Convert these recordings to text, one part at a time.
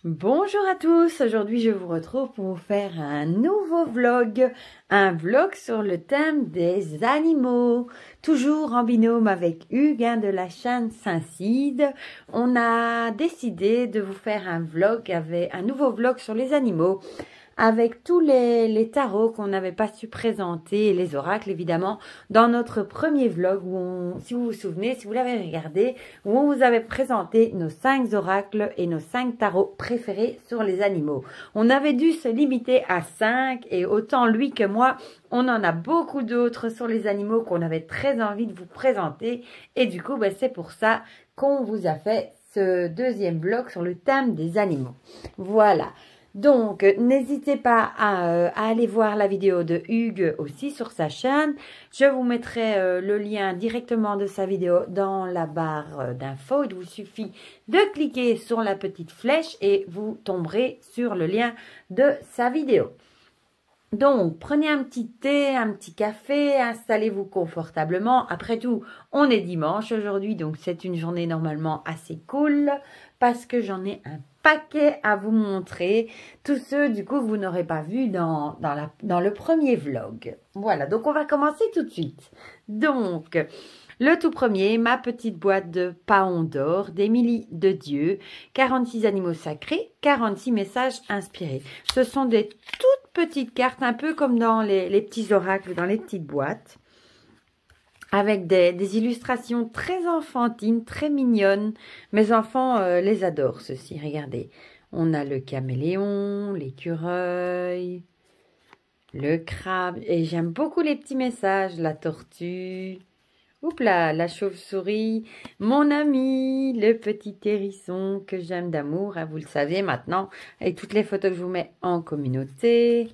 Bonjour à tous, aujourd'hui je vous retrouve pour vous faire un nouveau vlog, sur le thème des animaux, toujours en binôme avec Hugues de la chaîne Saint-Cide. On a décidé de vous faire un nouveau vlog sur les animaux, avec tous les tarots qu'on n'avait pas su présenter, et les oracles évidemment, dans notre premier vlog où si vous vous souvenez, si vous l'avez regardé, où on vous avait présenté nos 5 oracles et nos 5 tarots préférés sur les animaux. On avait dû se limiter à 5 et autant lui que moi, on en a beaucoup d'autres sur les animaux qu'on avait très envie de vous présenter et du coup, c'est pour ça qu'on vous a fait ce deuxième vlog sur le thème des animaux. Voilà. Donc, n'hésitez pas à aller voir la vidéo de Hugues aussi sur sa chaîne. Je vous mettrai le lien directement de sa vidéo dans la barre d'infos. Il vous suffit de cliquer sur la petite flèche et vous tomberez sur le lien de sa vidéo. Donc, prenez un petit thé, un petit café, installez-vous confortablement. Après tout, on est dimanche aujourd'hui, donc c'est une journée normalement assez cool parce que j'en ai un paquet à vous montrer. Tous ceux, du coup, que vous n'aurez pas vu dans le premier vlog. Voilà, donc on va commencer tout de suite. Donc, le tout premier, ma petite boîte de paons d'or d'Émilie de Dieu, 46 animaux sacrés, 46 messages inspirés. Ce sont des toutes petites cartes, un peu comme dans les petits oracles, dans les petites boîtes, avec des illustrations très enfantines, très mignonnes. Mes enfants les adorent, ceci, regardez. On a le caméléon, l'écureuil, le crabe, et j'aime beaucoup les petits messages, la tortue. Oups là, la chauve-souris, mon ami, le petit hérisson que j'aime d'amour, vous le savez maintenant, avec toutes les photos que je vous mets en communauté,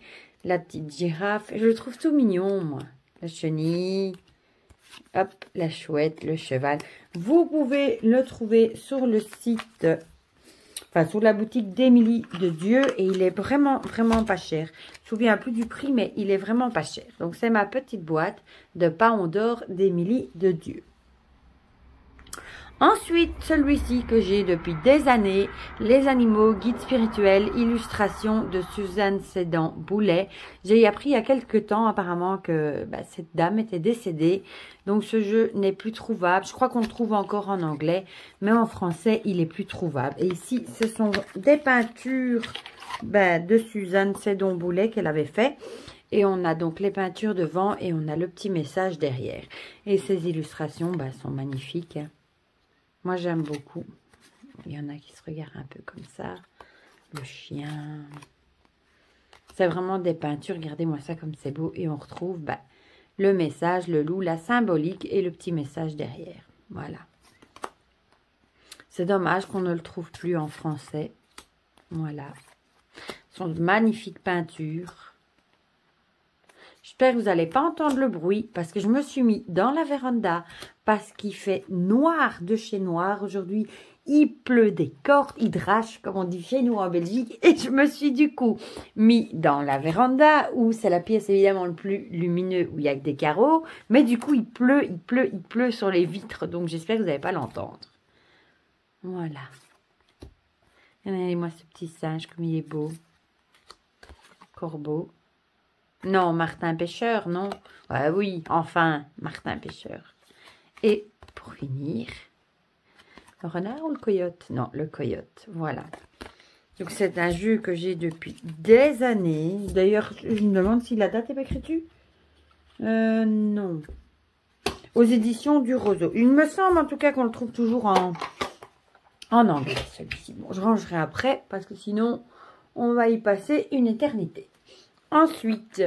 la petite girafe, je le trouve tout mignon, moi, la chenille, hop, la chouette, le cheval. Vous pouvez le trouver sur le site, sur la boutique d'Émilie de Dieu, et il est vraiment, vraiment pas cher. Je me souviens plus du prix, mais il est vraiment pas cher. Donc, c'est ma petite boîte de paons d'or d'Émilie de Dieu. Ensuite, celui-ci que j'ai depuis des années, Les animaux, guide spirituel, illustration de Suzanne Sédan-Boulet. J'ai appris il y a quelques temps apparemment que cette dame était décédée. Donc ce jeu n'est plus trouvable. Je crois qu'on le trouve encore en anglais, mais en français, il est plus trouvable. Et ici, ce sont des peintures de Suzanne Sédan-Boulet qu'elle avait fait. Et on a donc les peintures devant et on a le petit message derrière. Et ces illustrations sont magnifiques. Moi, j'aime beaucoup. Il y en a qui se regardent un peu comme ça. Le chien. C'est vraiment des peintures. Regardez-moi ça comme c'est beau. Et on retrouve le message, le loup, la symbolique et le petit message derrière. Voilà. C'est dommage qu'on ne le trouve plus en français. Voilà. Ce sont de magnifiques peintures. J'espère que vous n'allez pas entendre le bruit parce que je me suis mis dans la véranda parce qu'il fait noir de chez noir aujourd'hui. Il pleut des cordes, il drache comme on dit chez nous en Belgique et je me suis du coup mis dans la véranda où c'est la pièce évidemment le plus lumineux où il y a que des carreaux. Mais du coup il pleut sur les vitres donc j'espère que vous n'allez pas l'entendre. Voilà. Regardez-moi ce petit singe comme il est beau. Corbeau. Non, Martin Pêcheur, non. Ouais, oui, enfin, Martin Pêcheur. Et pour finir, le renard ou le coyote? Non, le coyote, voilà. Donc, c'est un jeu que j'ai depuis des années. D'ailleurs, je me demande si la date est pas écrite. Non. Aux éditions du Roseau. Il me semble en tout cas qu'on le trouve toujours en anglais, celui-ci. Bon, je rangerai après parce que sinon, on va y passer une éternité. Ensuite,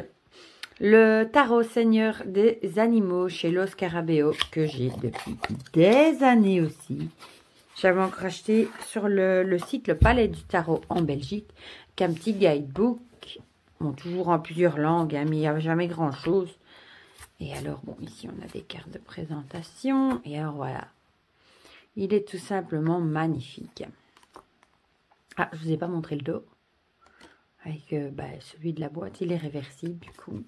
le tarot Seigneur des animaux chez Los Carabeo que j'ai depuis des années aussi. J'avais encore acheté sur le site Le Palais du Tarot en Belgique qu'un petit guidebook. Bon, toujours en plusieurs langues, mais il n'y avait jamais grand chose. Et alors, bon, ici on a des cartes de présentation. Et alors voilà, il est tout simplement magnifique. Ah, je ne vous ai pas montré le dos. Avec celui de la boîte, il est réversible du coup.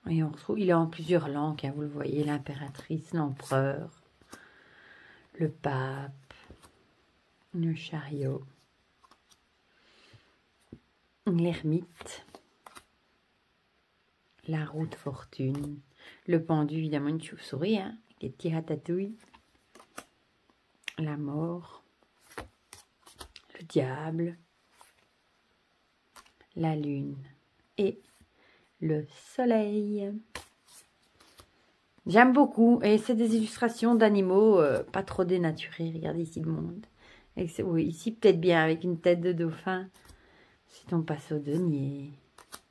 Et on retrouve, il est en plusieurs langues, vous le voyez, l'impératrice, l'empereur, le pape, le chariot, l'ermite, la roue de fortune, le pendu, évidemment une chauve-souris, hein, avec des petits ratatouilles, la mort, le diable, la lune et le soleil. J'aime beaucoup, et c'est des illustrations d'animaux pas trop dénaturés. Regardez ici le monde. Et oui, ici peut-être bien avec une tête de dauphin. Si on passe au denier.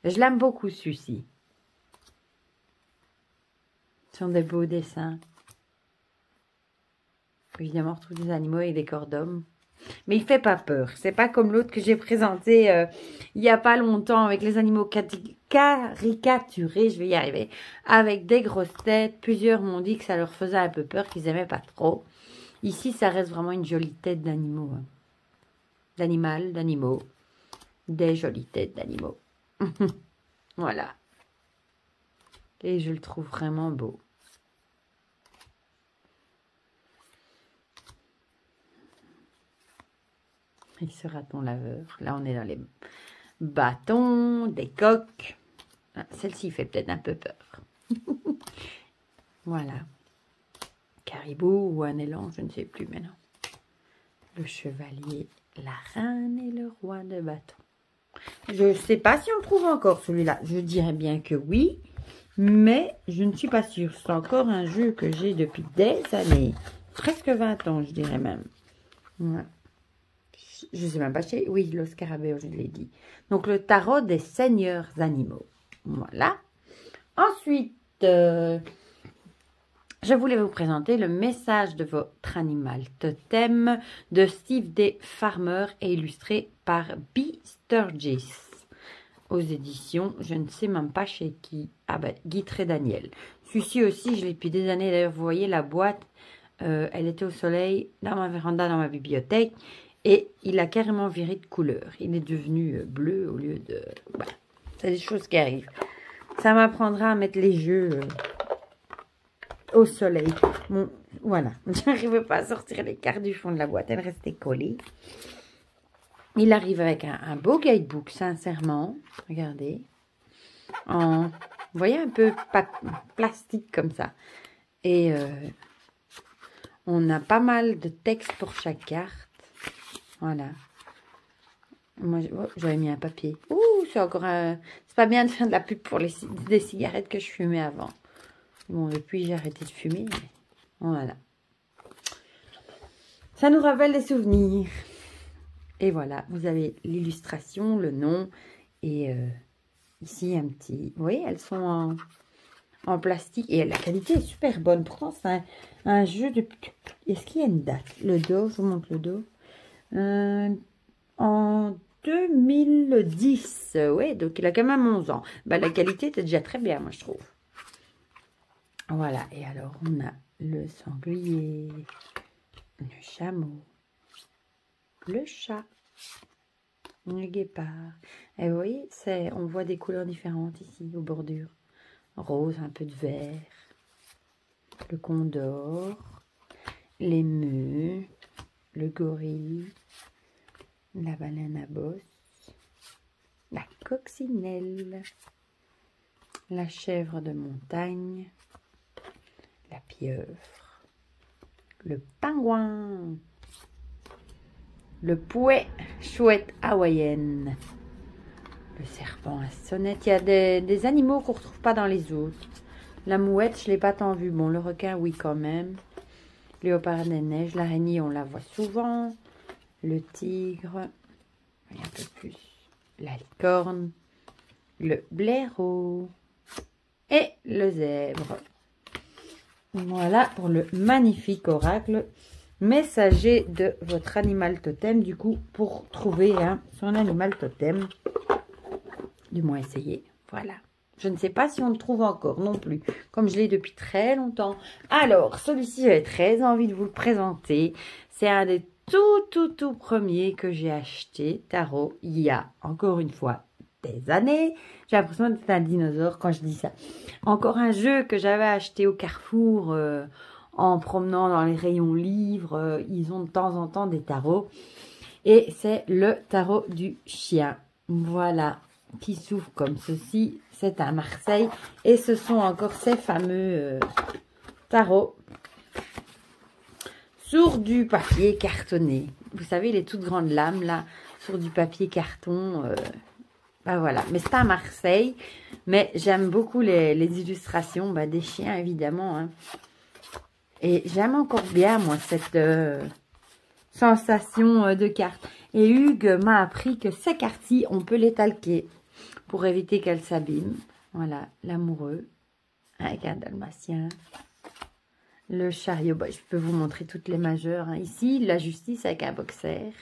Je l'aime beaucoup celui-ci. Ce sont des beaux dessins. Évidemment, on retrouve des animaux et des corps d'hommes. Mais il fait pas peur. C'est pas comme l'autre que j'ai présenté il y a pas longtemps avec les animaux caricaturés. Je vais y arriver. Avec des grosses têtes. Plusieurs m'ont dit que ça leur faisait un peu peur, qu'ils aimaient pas trop. Ici, ça reste vraiment une jolie tête d'animaux. Hein. D'animaux. Des jolies têtes d'animaux. Voilà. Et je le trouve vraiment beau. Il sera ton laveur. Là, on est dans les bâtons, des coques. Ah, celle-ci fait peut-être un peu peur. Voilà. Caribou ou un élan, je ne sais plus maintenant. Le chevalier, la reine et le roi de bâton. Je ne sais pas si on le trouve encore celui-là. Je dirais bien que oui, mais je ne suis pas sûre. C'est encore un jeu que j'ai depuis des années. Presque 20 ans, je dirais même. Ouais. Je ne sais même pas. Oui, le scarabée, je l'ai dit. Donc, le tarot des seigneurs animaux. Voilà. Ensuite, je voulais vous présenter le message de votre animal totem de Steve D. Farmer et illustré par B. Sturgis aux éditions, je ne sais même pas chez qui. Ah ben, Guy Daniel. Celui-ci aussi, je l'ai depuis des années. D'ailleurs, vous voyez la boîte, elle était au soleil dans ma véranda, dans ma bibliothèque. Et il a carrément viré de couleur. Il est devenu bleu au lieu de... Voilà. C'est des choses qui arrivent. Ça m'apprendra à mettre les jeux au soleil. Bon, voilà. Je n'arrivais pas à sortir les cartes du fond de la boîte. Elle restait collée. Il arrive avec un beau guidebook, sincèrement. Regardez. Vous voyez, un peu plastique comme ça. Et on a pas mal de texte pour chaque carte. Voilà. Moi, j'avais mis un papier. Ouh, c'est encore un... C'est pas bien de faire de la pub pour des cigarettes que je fumais avant. Bon, depuis, j'ai arrêté de fumer. Mais... Voilà. Ça nous rappelle des souvenirs. Et voilà, vous avez l'illustration, le nom. Et ici, un petit... Vous voyez, elles sont en plastique. Et la qualité est super bonne. Pourtant, c'est un jeu de... Est-ce qu'il y a une date? Le dos, je vous montre le dos. En 2010, ouais, donc il a quand même 11 ans. Bah, la qualité était déjà très bien, moi, je trouve. Voilà, et alors, on a le sanglier, le chameau, le chat, le guépard. Et vous voyez, on voit des couleurs différentes ici, aux bordures. Rose, un peu de vert, le condor, l'émeu, le gorille, la baleine à bosse, la coccinelle, la chèvre de montagne, la pieuvre, le pingouin, le pouet, chouette hawaïenne, le serpent à sonnette. Il y a des animaux qu'on ne retrouve pas dans les autres. La mouette, je ne l'ai pas tant vue. Bon, le requin, oui, quand même. Léopard des neiges, l'araignée, on la voit souvent. Le tigre, un peu plus. La licorne, le blaireau et le zèbre. Voilà pour le magnifique oracle messager de votre animal totem. Du coup, pour trouver son animal totem, du moins essayer. Voilà. Je ne sais pas si on le trouve encore non plus, comme je l'ai depuis très longtemps. Alors, celui-ci, j'ai très envie de vous le présenter. C'est un des tout premiers que j'ai acheté, tarot, il y a encore une fois des années. J'ai l'impression d'être un dinosaure quand je dis ça. Encore un jeu que j'avais acheté au Carrefour en promenant dans les rayons livres. Ils ont de temps en temps des tarots. Et c'est le tarot du chien. Voilà, qui s'ouvre comme ceci. C'est à Marseille. Et ce sont encore ces fameux tarots sur du papier cartonné. Vous savez, les toutes grandes lames, là, sur du papier carton. Ben voilà, mais c'est à Marseille. Mais j'aime beaucoup les illustrations des chiens, évidemment. Hein. Et j'aime encore bien, moi, cette sensation de carte. Et Hugues m'a appris que ces cartes-ci, on peut les talquer pour éviter qu'elles s'abîment. Voilà, l'amoureux avec un dalmatien. Le chariot, je peux vous montrer toutes les majeures. Hein. Ici, la justice avec un boxer.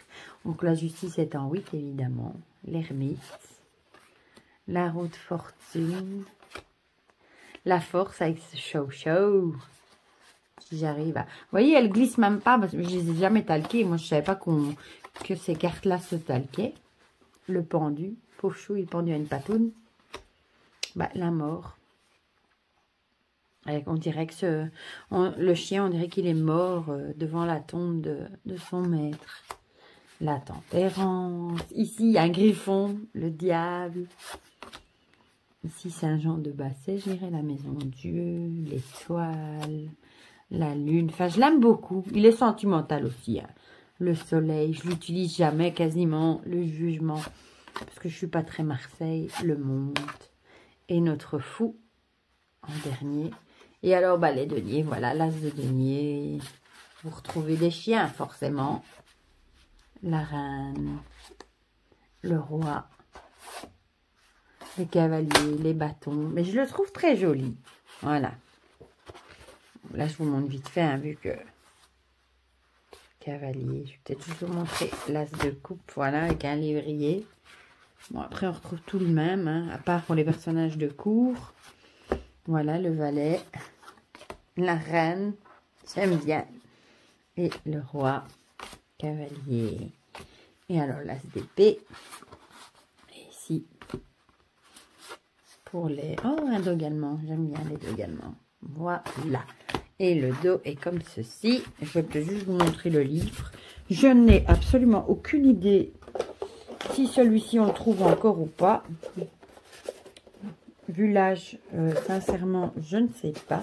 Donc la justice est en 8, évidemment. L'ermite. La roue de fortune. La force avec ce show. Si j'arrive à... Vous voyez, elle glisse même pas parce que je les ai jamais talquées. Moi, je savais pas que ces cartes-là se talquaient. Le pendu. Pauvre chou, il est pendu à une patoune. La mort. On dirait que le chien, on dirait qu'il est mort devant la tombe de son maître. La tempérance. Ici, un griffon, le diable. Ici, Saint-Jean de Basset, je dirais la maison de Dieu, l'étoile, la lune. Enfin, je l'aime beaucoup. Il est sentimental aussi. Hein. Le soleil, je l'utilise jamais quasiment. Le jugement, parce que je suis pas très Marseille. Le monde. Et notre fou, en dernier. Et alors, les deniers, voilà, l'as de denier. Vous retrouvez des chiens, forcément. La reine, le roi, les cavaliers, les bâtons. Mais je le trouve très joli. Voilà. Là, je vous montre vite fait, hein, vu que... Cavalier. Je vais peut-être juste vous montrer l'as de coupe, voilà, avec un lévrier. Bon, après, on retrouve tout le même, hein, à part pour les personnages de cour. Voilà, le valet, la reine, j'aime bien, et le roi, cavalier, et alors l'as d'épée, et ici, pour les... Oh, un dos également, j'aime bien les dos également, voilà, et le dos est comme ceci, je vais peut-être juste vous montrer le livre, je n'ai absolument aucune idée si celui-ci on le trouve encore ou pas. Vu l'âge, sincèrement, je ne sais pas.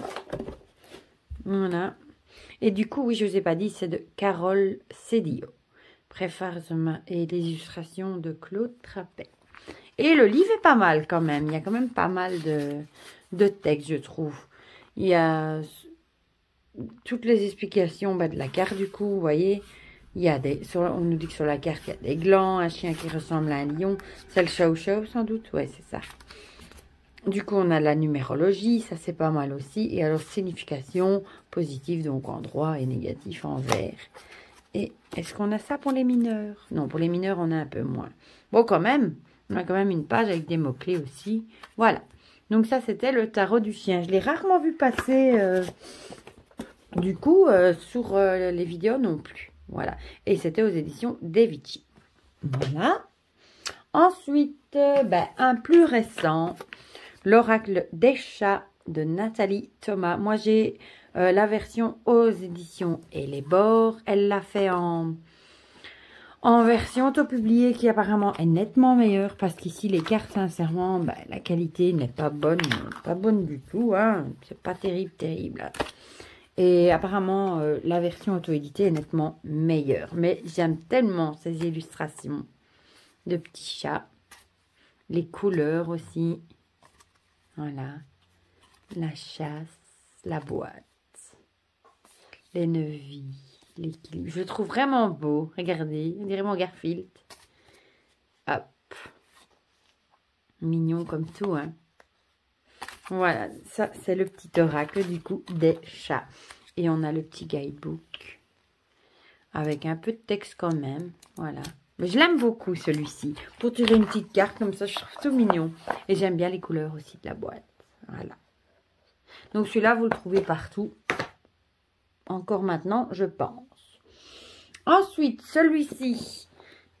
Voilà. Et du coup, oui, je ne vous ai pas dit, c'est de Carole Cédillo. Préface et des illustrations de Claude Trappet. Et le livre est pas mal quand même. Il y a quand même pas mal de textes, je trouve. Il y a toutes les explications de la carte, du coup, vous voyez. Il y a on nous dit que sur la carte, il y a des glands, un chien qui ressemble à un lion. C'est le chow-chow, sans doute. Ouais, c'est ça. Du coup, on a la numérologie, ça c'est pas mal aussi. Et alors, signification positive, donc en droit, et négatif en vert. Et est-ce qu'on a ça pour les mineurs? Non, pour les mineurs, on a un peu moins. Bon, quand même, on a quand même une page avec des mots-clés aussi. Voilà. Donc ça, c'était le tarot du chien. Je l'ai rarement vu passer, du coup, sur les vidéos non plus. Voilà. Et c'était aux éditions Devici. Voilà. Ensuite, un plus récent... L'oracle des chats de Nathalie Thomas. Moi, j'ai la version aux éditions et les bords. Elle l'a fait en version auto-publiée qui apparemment est nettement meilleure. Parce qu'ici, les cartes, sincèrement, la qualité n'est pas bonne. Pas bonne du tout. Hein. C'est pas terrible. Hein. Et apparemment, la version auto-éditée est nettement meilleure. Mais j'aime tellement ces illustrations de petits chats. Les couleurs aussi. Voilà, la chasse, la boîte, les nevis, l'équilibre. Je le trouve vraiment beau. Regardez, on dirait mon Garfield. Hop. Mignon comme tout, hein. Voilà, ça c'est le petit oracle du coup des chats. Et on a le petit guidebook avec un peu de texte quand même. Voilà. Mais je l'aime beaucoup celui-ci. Pour tirer une petite carte comme ça, je trouve tout mignon. Et j'aime bien les couleurs aussi de la boîte. Voilà. Donc celui-là, vous le trouvez partout. Encore maintenant, je pense. Ensuite, celui-ci,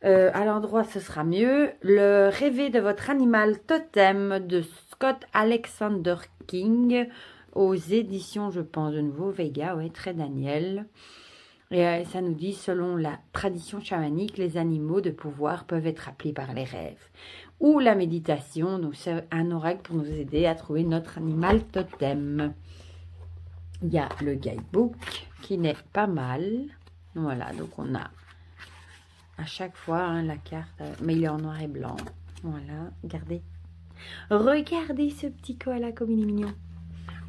à l'endroit, ce sera mieux. Le rêver de votre animal totem de Scott Alexander King. Aux éditions, je pense, de nouveau Vega. Ouais, très Daniel. Et ça nous dit, selon la tradition chamanique, les animaux de pouvoir peuvent être appelés par les rêves. Ou la méditation, donc c'est un oracle pour nous aider à trouver notre animal totem. Il y a le guidebook qui n'est pas mal. Voilà, donc on a à chaque fois hein, la carte, mais il est en noir et blanc. Voilà, regardez. Regardez ce petit koala comme il est mignon.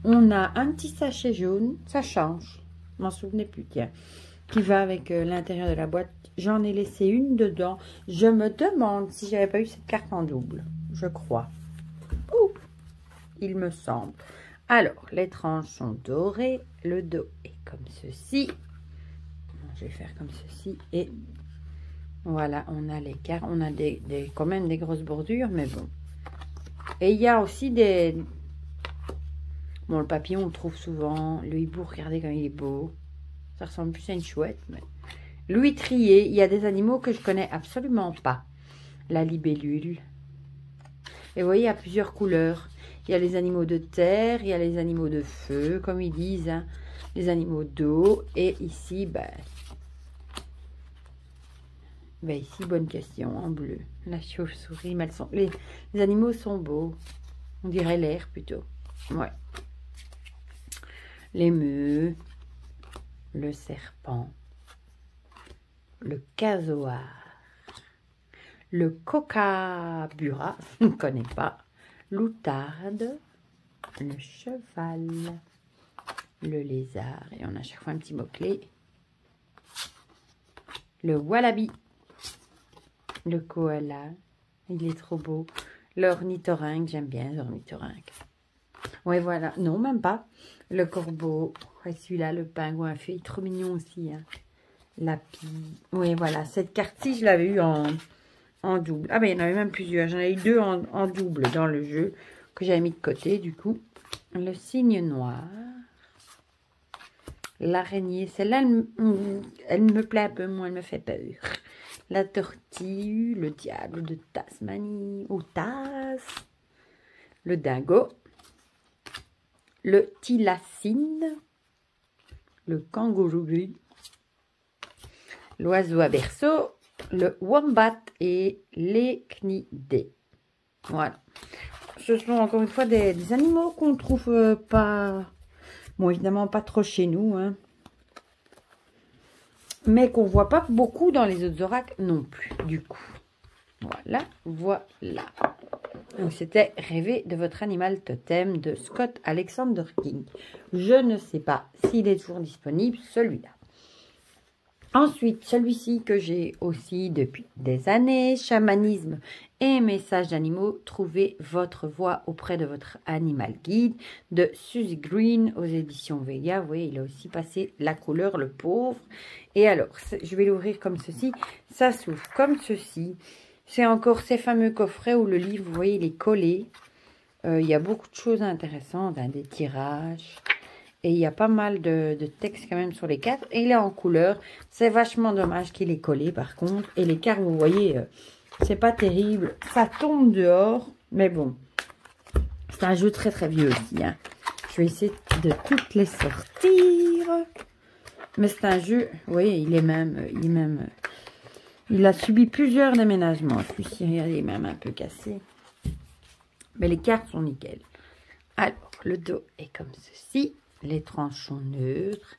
On a un petit sachet jaune, ça change. Je m'en souvenais plus, tiens. Qui va avec l'intérieur de la boîte. J'en ai laissé une dedans. Je me demande si j'avais pas eu cette carte en double. Je crois. Ouh, il me semble. Alors, les tranches sont dorées. Le dos est comme ceci. Je vais faire comme ceci. Et voilà, on a les cartes. On a quand même des grosses bordures, mais bon. Et il y a aussi des... Bon, le papillon, on le trouve souvent. Le hibou, regardez comme il est beau. Ça ressemble plus à une chouette. Mais... L'huîtrier, il y a des animaux que je connais absolument pas. La libellule. Et vous voyez, il y a plusieurs couleurs. Il y a les animaux de terre, il y a les animaux de feu, comme ils disent. Hein, les animaux d'eau. Et ici, ici, bonne question, en bleu. La chauve-souris, mais les animaux sont beaux. On dirait l'air plutôt. Ouais. L'émeu, le serpent, le casoar, le cocabura, je ne connais pas, l'outarde, le cheval, le lézard, et on a à chaque fois un petit mot-clé, le wallaby, le koala, il est trop beau, l'ornithorynque, j'aime bien l'ornithorynque. Ouais, voilà, non, même pas. Le corbeau, ouais, celui-là, le pingouin fée, trop mignon aussi. Hein. La pie. Oui, voilà, cette carte-ci, je l'avais eu en double. Ah, ben, il y en avait même plusieurs. J'en ai eu deux en double dans le jeu que j'avais mis de côté, du coup. Le cygne noir. L'araignée, celle-là, elle me plaît un peu moins, elle me fait peur. La tortue, le diable de Tasmanie, ou Tas. Le dingo. Le thylacine, le kangourou gris, l'oiseau à berceau, le wombat et l'échnidé. Voilà. Ce sont encore une fois des animaux qu'on ne trouve pas, bon évidemment pas trop chez nous, hein, mais qu'on ne voit pas beaucoup dans les autres oracles non plus, du coup. Voilà, voilà. Donc, c'était Rêver de votre animal totem de Scott Alexander King. Je ne sais pas s'il est toujours disponible, celui-là. Ensuite, celui-ci que j'ai aussi depuis des années, Chamanisme et messages d'animaux, trouvez votre voix auprès de votre animal guide de Suzy Green aux éditions Vega. Vous voyez, il a aussi passé la couleur, le pauvre. Et alors, je vais l'ouvrir comme ceci. Ça s'ouvre comme ceci. C'est encore ces fameux coffrets où le livre, vous voyez, il est collé. Il y a beaucoup de choses intéressantes, hein, des tirages. Et il y a pas mal de texte quand même sur les cartes. Et il est en couleur. C'est vachement dommage qu'il est collé par contre. Et les cartes, vous voyez, c'est pas terrible. Ça tombe dehors. Mais bon, c'est un jeu très très vieux aussi. Hein. Je vais essayer de toutes les sortir. Mais c'est un jeu, vous voyez, il a subi plusieurs déménagements. Celui-ci, regardez, il est même un peu cassé. Mais les cartes sont nickel. Alors, le dos est comme ceci. Les tranches sont neutres.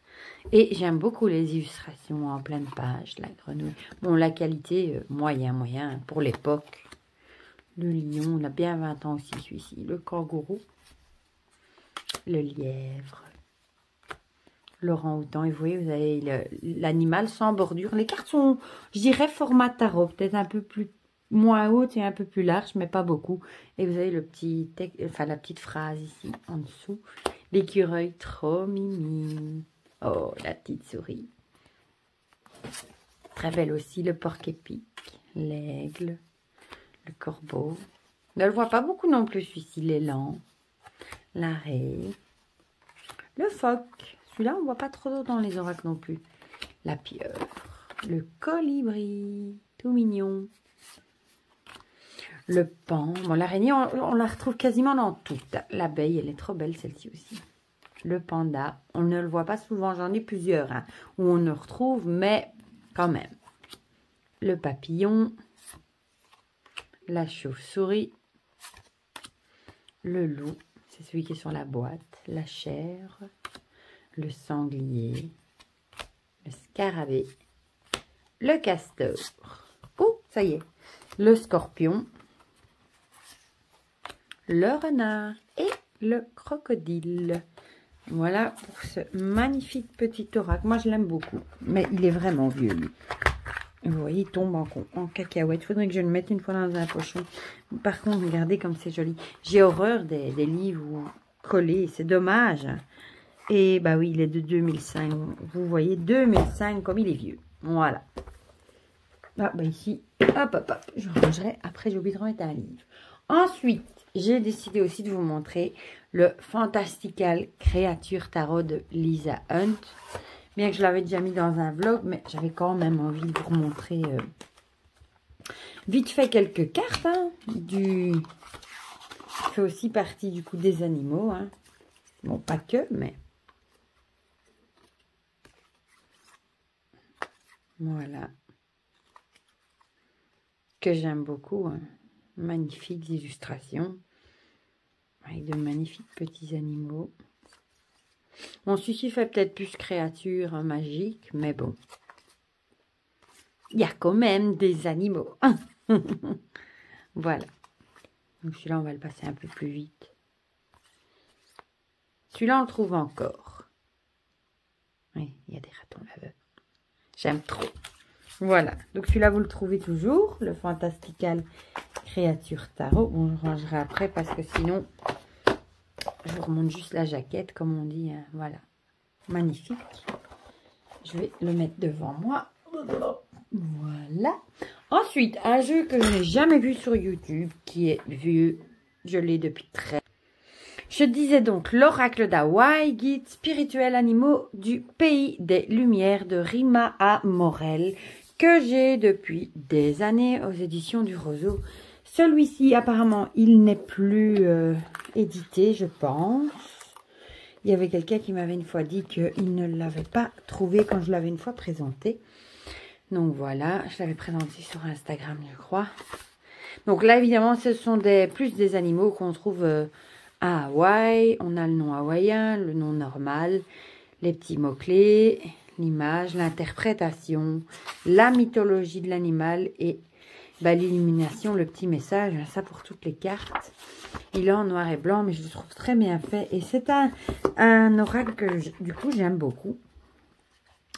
Et j'aime beaucoup les illustrations en pleine page. La grenouille. Bon, la qualité, moyen pour l'époque. Le lion, il a bien 20 ans aussi, celui-ci. Le kangourou. Le lièvre. L'orang-outan. Et vous voyez, vous avez l'animal sans bordure. Les cartes sont, je dirais, format tarot. Peut-être un peu plus, moins haute et un peu plus large, mais pas beaucoup. Et vous avez le petit texte, enfin la petite phrase ici, en dessous. L'écureuil, trop mimi. Oh, la petite souris. Très belle aussi, le porc-épic, l'aigle, le corbeau. On ne le voit pas beaucoup non plus, celui-ci, l'élan, la raie, le phoque. Celui-là, on ne voit pas trop dans les oracles non plus. La pieuvre, le colibri, tout mignon. Le paon. Bon, l'araignée, on la retrouve quasiment dans toutes. L'abeille, elle est trop belle, celle-ci aussi. le panda. On ne le voit pas souvent, j'en ai plusieurs hein, où on le retrouve, mais quand même. Le papillon, la chauve-souris, le loup, c'est celui qui est sur la boîte, la chèvre, le sanglier, le scarabée, le castor, oh ça y est, le scorpion, le renard et le crocodile. Voilà pour ce magnifique petit oracle. Moi je l'aime beaucoup, mais il est vraiment vieux lui. Vous voyez, il tombe en cacahuète. Il faudrait que je le mette une fois dans un pochon. Par contre, regardez comme c'est joli. J'ai horreur des livres collés. C'est dommage. Et bah oui, il est de 2005. Vous voyez, 2005, comme il est vieux. Voilà. Ah bah ici, hop, hop, hop. Je rangerai. Après, j'ai oublié de remettre un livre. Ensuite, j'ai décidé aussi de vous montrer le Fantastical Creature Tarot de Lisa Hunt. Bien que je l'avais déjà mis dans un vlog, mais j'avais quand même envie de vous montrer vite fait quelques cartes. Hein, qui fait aussi partie du coup des animaux. Hein. Bon, pas que, mais... Voilà. Que j'aime beaucoup. Hein. Magnifiques illustrations. Avec de magnifiques petits animaux. Bon, celui-ci fait peut-être plus créature magique, mais bon. Il y a quand même des animaux. Voilà. Donc celui-là, on va le passer un peu plus vite. Celui-là, on le trouve encore. Oui, il y a des ratons laveurs. J'aime trop. Voilà. Donc celui-là, vous le trouvez toujours. Le Fantastical Creature Tarot. On le rangera après parce que sinon... Je vous remonte juste la jaquette, comme on dit. Hein. Voilà. Magnifique. Je vais le mettre devant moi. Voilà. Ensuite, un jeu que je n'ai jamais vu sur YouTube, qui est vieux. Je l'ai depuis très... Je disais donc l'oracle d'Hawaï, guide spirituel animaux du pays des Lumières de Rima A. Morel, que j'ai depuis des années aux éditions du Roseau. Celui-ci, apparemment, il n'est plus édité, je pense. Il y avait quelqu'un qui m'avait une fois dit qu'il ne l'avait pas trouvé quand je l'avais une fois présenté. Donc voilà, je l'avais présenté sur Instagram, je crois. Donc là, évidemment, ce sont plus des animaux qu'on trouve à Hawaï. On a le nom hawaïen, le nom normal, les petits mots-clés, l'image, l'interprétation, la mythologie de l'animal et... Bah, l'illumination, le petit message, ça pour toutes les cartes. Il est en noir et blanc, mais je le trouve très bien fait. Et c'est un oracle que, du coup, j'aime beaucoup.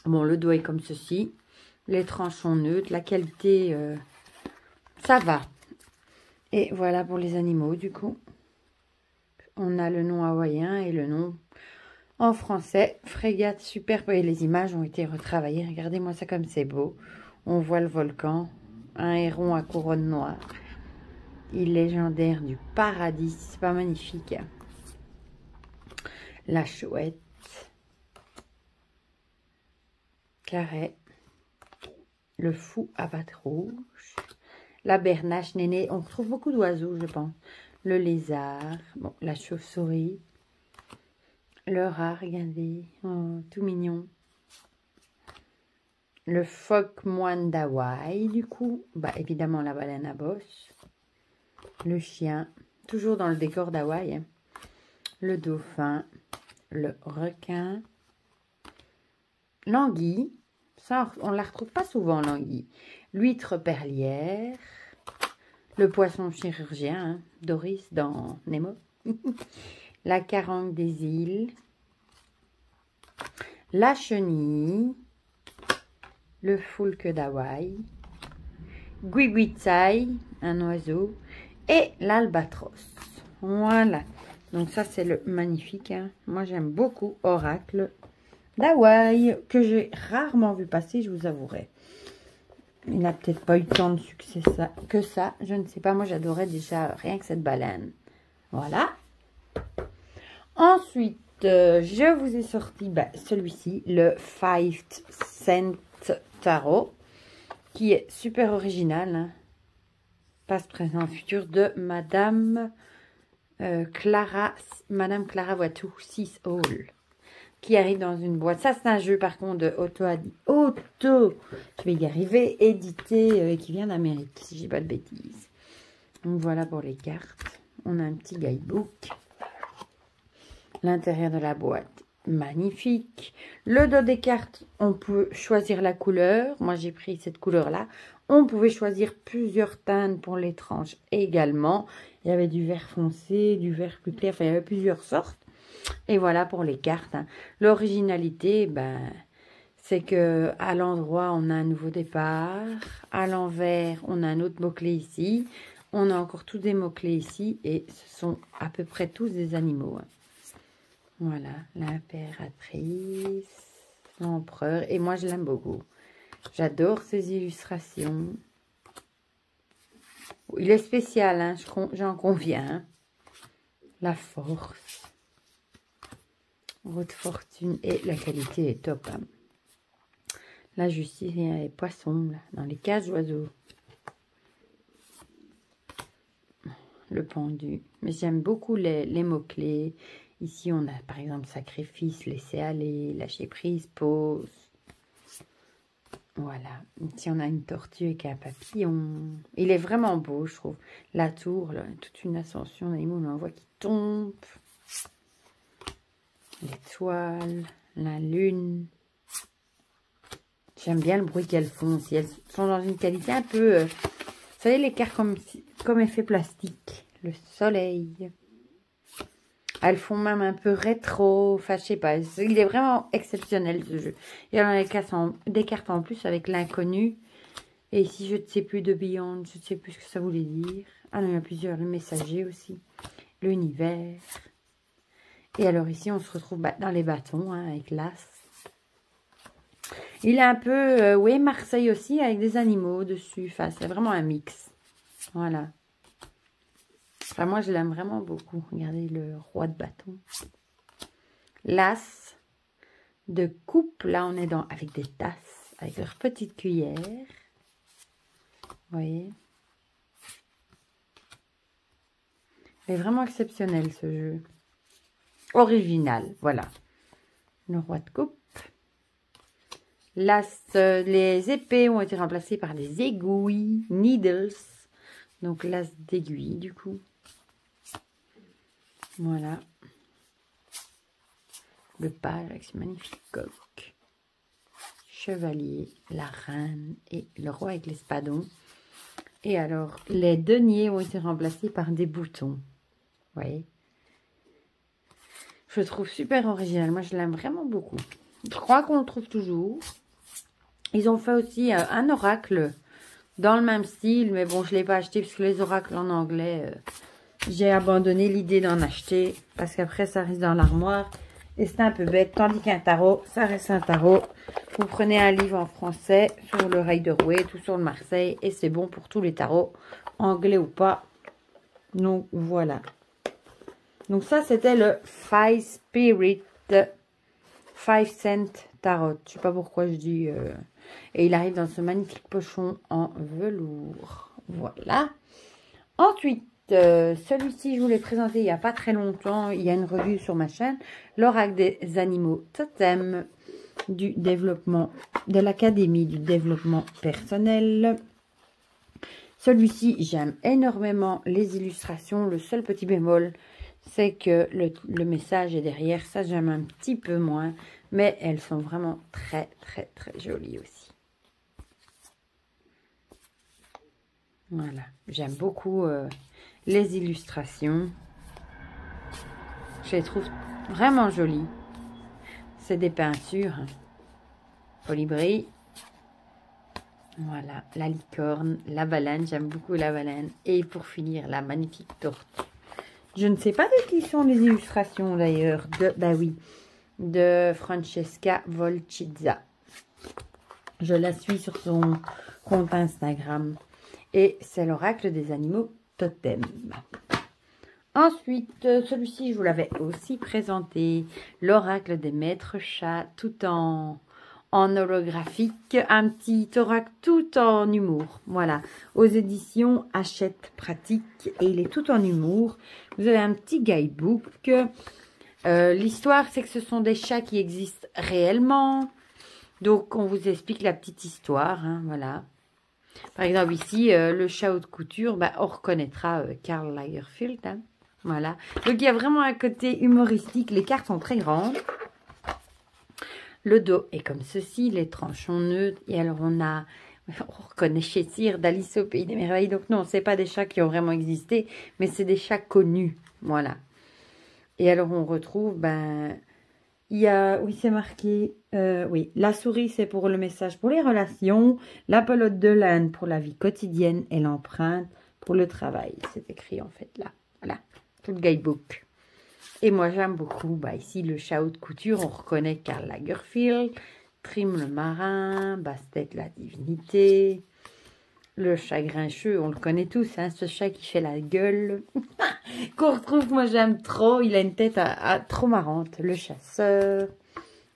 Bon, le dos est comme ceci. Les tranches sont neutres. La qualité, ça va. Et voilà pour les animaux, du coup. On a le nom hawaïen et le nom en français. Frégate superbe. Et les images ont été retravaillées. Regardez-moi ça comme c'est beau. On voit le volcan. Un héron à couronne noire. Il est légendaire du paradis. C'est pas magnifique. Hein. La chouette. Carré. Le fou à pattes rouges. La bernache nénée. On retrouve beaucoup d'oiseaux, je pense. Le lézard. Bon, la chauve-souris. Le rat, regardez. Oh, tout mignon. Le phoque moine d'Hawaï, du coup. Bah, évidemment, la baleine à bosse. Le chien. Toujours dans le décor d'Hawaï. Hein. Le dauphin. Le requin. L'anguille. Ça, on ne la retrouve pas souvent, l'anguille. L'huître perlière. Le poisson chirurgien. Hein. Doris dans Nemo. La carangue des îles. La chenille. Le foulque d'Hawaï, Guiguitsai, un oiseau, et l'albatros. Voilà. Donc ça, c'est le magnifique. Hein. Moi, j'aime beaucoup Oracle d'Hawaï, que j'ai rarement vu passer, je vous avouerai. Il n'a peut-être pas eu tant de succès que ça. Je ne sais pas. Moi, j'adorais déjà rien que cette baleine. Voilà. Ensuite, je vous ai sorti celui-ci, le 5 Cent Tarot, qui est super original. Hein. Passe, présent, futur de Madame Clara Voitou, 6 Hall. qui arrive dans une boîte. Ça, c'est un jeu, par contre, de je vais y arriver, édité, qui vient d'Amérique, si je dis pas de bêtises. Donc, voilà pour les cartes. On a un petit guidebook. L'intérieur de la boîte, magnifique. Le dos des cartes, on peut choisir la couleur. Moi, j'ai pris cette couleur-là. On pouvait choisir plusieurs teintes pour les tranches également. Il y avait du vert foncé, du vert plus clair. Enfin, il y avait plusieurs sortes. Et voilà pour les cartes. L'originalité, ben, c'est que à l'endroit, on a un nouveau départ. À l'envers, on a un autre mot-clé ici. On a encore tous des mots-clés ici. Et ce sont à peu près tous des animaux. Voilà, l'impératrice, l'empereur. Et moi, je l'aime beaucoup. J'adore ces illustrations. Il est spécial, hein, j'en conviens. Hein. La force. Votre fortune et la qualité est top. Hein. La justice, il y a les poissons, là, dans les cages d'oiseaux. Le pendu. Mais j'aime beaucoup les mots-clés. Ici, on a par exemple sacrifice, laisser aller, lâcher prise, pause. Voilà. Ici, on a une tortue avec un papillon. Il est vraiment beau, je trouve. La tour, là, toute une ascension d'animaux, on en voit qui tombe. L'étoile, la lune. J'aime bien le bruit qu'elles font. Si elles sont dans une qualité un peu... vous savez, les cartes comme effet plastique. Le soleil. Elles font même un peu rétro. Enfin, je sais pas. Il est vraiment exceptionnel, ce jeu. Il y en a des cartes en plus avec l'inconnu. Et ici, je ne sais plus de Beyond. Je ne sais plus ce que ça voulait dire. Ah non, il y a plusieurs. Le messager aussi. L'univers. Et alors ici, on se retrouve dans les bâtons, hein, avec l'as. Il est un peu, oui, Marseille aussi, avec des animaux dessus. Enfin, c'est vraiment un mix. Voilà. Enfin, moi, je l'aime vraiment beaucoup. Regardez le roi de bâton. L'as de coupe. Là, on est avec des tasses, avec leurs petites cuillères. Vous voyez? C'est vraiment exceptionnel, ce jeu. Original, voilà. Le roi de coupe. L'as, les épées ont été remplacées par des aiguilles, needles. Donc, l'as d'aiguille, du coup. Voilà. Le page avec ce magnifique coq. Chevalier, la reine et le roi avec l'espadon. Et alors, les deniers ont été remplacés par des boutons. Vous voyez? Je le trouve super original. Moi, je l'aime vraiment beaucoup. Je crois qu'on le trouve toujours. Ils ont fait aussi un oracle dans le même style. Mais bon, je ne l'ai pas acheté parce que les oracles en anglais, j'ai abandonné l'idée d'en acheter. Parce qu'après, ça reste dans l'armoire. Et c'est un peu bête. Tandis qu'un tarot, ça reste un tarot. Vous prenez un livre en français sur le Rider-Waite tout sur le Marseille. Et c'est bon pour tous les tarots, anglais ou pas. Donc, voilà. Donc, ça, c'était le Five Spirit 5 cent tarot. Je sais pas pourquoi je dis... Et il arrive dans ce magnifique pochon en velours. Voilà. Ensuite, celui-ci, je vous l'ai présenté il n'y a pas très longtemps. Il y a une revue sur ma chaîne. L'oracle des animaux totem du développement, de l'Académie du développement personnel. Celui-ci, j'aime énormément les illustrations. Le seul petit bémol, c'est que le message est derrière. Ça, j'aime un petit peu moins. Mais elles sont vraiment très, très, très jolies aussi. Voilà. J'aime beaucoup les illustrations. Je les trouve vraiment jolies. C'est des peintures. Colibri. Voilà. La licorne, la baleine. J'aime beaucoup la baleine. Et pour finir, la magnifique tortue. Je ne sais pas de qui sont les illustrations d'ailleurs. Ben oui. De Francesca Volchizza. Je la suis sur son compte Instagram. Et c'est l'oracle des animaux totem. Ensuite, celui-ci, je vous l'avais aussi présenté. L'oracle des maîtres chats, tout en holographique. Un petit oracle tout en humour. Voilà. Aux éditions Hachette Pratique. Et il est tout en humour. Vous avez un petit guidebook. L'histoire, c'est que ce sont des chats qui existent réellement. Donc, on vous explique la petite histoire, hein, voilà. Par exemple, ici, le chat haute couture, bah, on reconnaîtra Karl Lagerfeld, hein, voilà. Donc, il y a vraiment un côté humoristique. Les cartes sont très grandes. Le dos est comme ceci, les tranches sont neutres. Et alors, on reconnaît Cheshire d'Alice au Pays des Merveilles. Donc, non, ce n'est pas des chats qui ont vraiment existé, mais c'est des chats connus, voilà. Et alors, on retrouve, ben, il y a, oui, c'est marqué, oui, la souris, c'est pour le message pour les relations, la pelote de laine pour la vie quotidienne et l'empreinte pour le travail. C'est écrit, en fait, là, voilà, tout le guidebook. Et moi, j'aime beaucoup, bah, ici, le chat haute couture, on reconnaît Karl Lagerfeld, Trim le marin, Bastet la divinité, le chat grincheux, on le connaît tous, hein, ce chat qui fait la gueule, qu'on retrouve, moi j'aime trop, il a une tête trop marrante. Le chasseur,